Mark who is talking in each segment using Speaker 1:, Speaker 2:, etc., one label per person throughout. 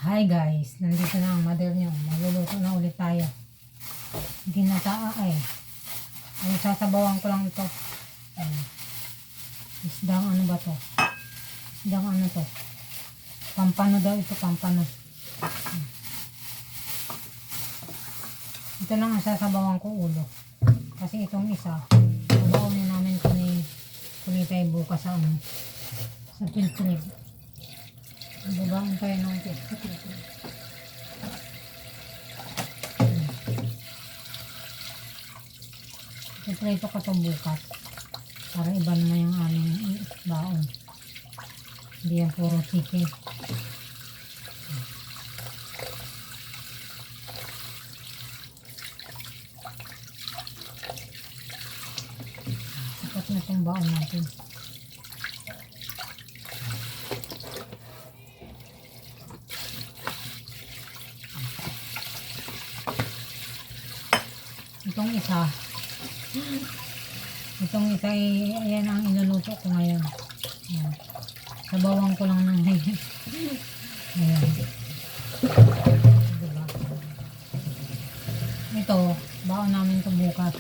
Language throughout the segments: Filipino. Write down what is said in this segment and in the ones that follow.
Speaker 1: Hi guys, nandito na ang mother nyo. Magluluto na ulit tayo. Ginataa eh. Ay, sasabawan ko lang ito. Isdang ano ba to? Isdang ano to? Pampano daw ito, pampano. Ito lang ang sasabawan ko ulo. Kasi itong isa, sabawin namin kunitay bukas sa ano. Sa filtret. Babaan tayo ng filtret. Ito ko ito bukas. Para iba naman yung aming baon. Hindi yung puro chicken. Sikat na itong baon natin. Itong isa ay ayan ang inuluto ko ngayon. Ayan. Sabawan ko lang ng ayan. Diba? Ito, baon namin ito bukas.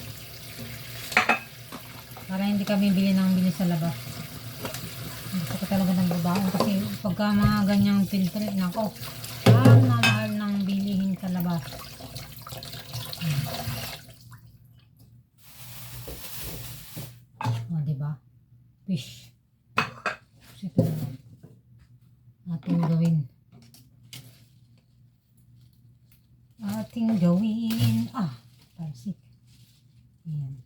Speaker 1: Para hindi kami bili sa labas. Gusto ko talaga ng babaon kasi pagka mga ganyang filtret, nako, ang mahal ng bilihin sa labas. O, diba? Fish. So, ito na ating gawin. Pansik. Ayan.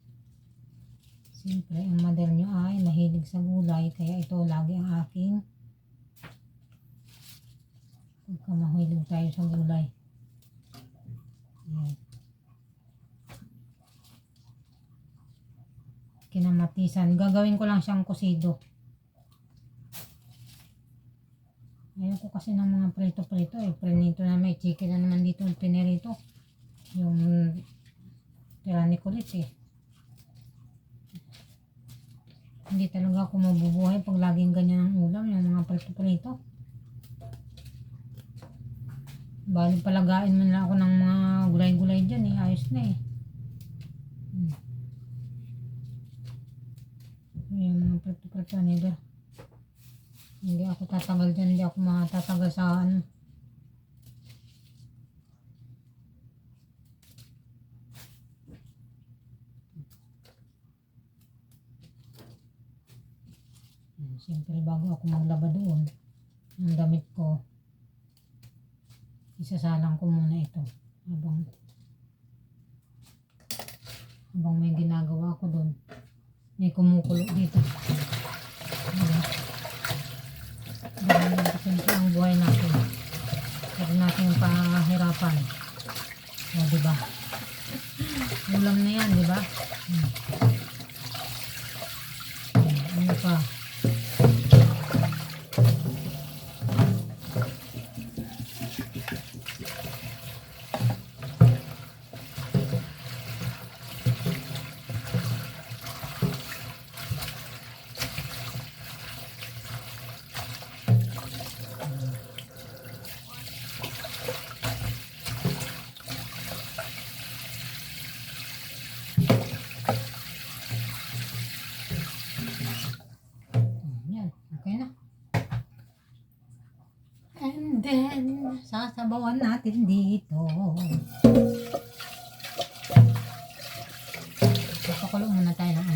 Speaker 1: Siyempre, ang mother nyo ay mahilig sa gulay. Kaya ito lagi ang aking pagka mahilig tayo sa gulay. Ayan. Kinamatisan. Gagawin ko lang siyang kusido. Ayaw ko kasi ng mga prito-prito eh. Prinito na may chicken na naman dito. Pinirito. Yung tira ni kulit eh. Hindi talaga ako mabubuhay pag laging ganyan ang ulam. Yung mga prito-prito. Bali palagain man lang ako ng mga gulay-gulay dyan eh. Ayos na eh. Yung mga prito-prito nila. Hindi ako tatagal dyan. Hindi ako matatagal sa ano. Siyempre bago ako maglaba doon ng damit ko, isasalang ko muna ito habang may ginagawa ko doon. May kumukulo dito. Dahil siyempre ang buhay natin. Huwag natin pahirapan. O, diba? Ulam na yan, diba? Ano pa? Then, sasabawan natin dito. Papakulo muna tayo ng ano.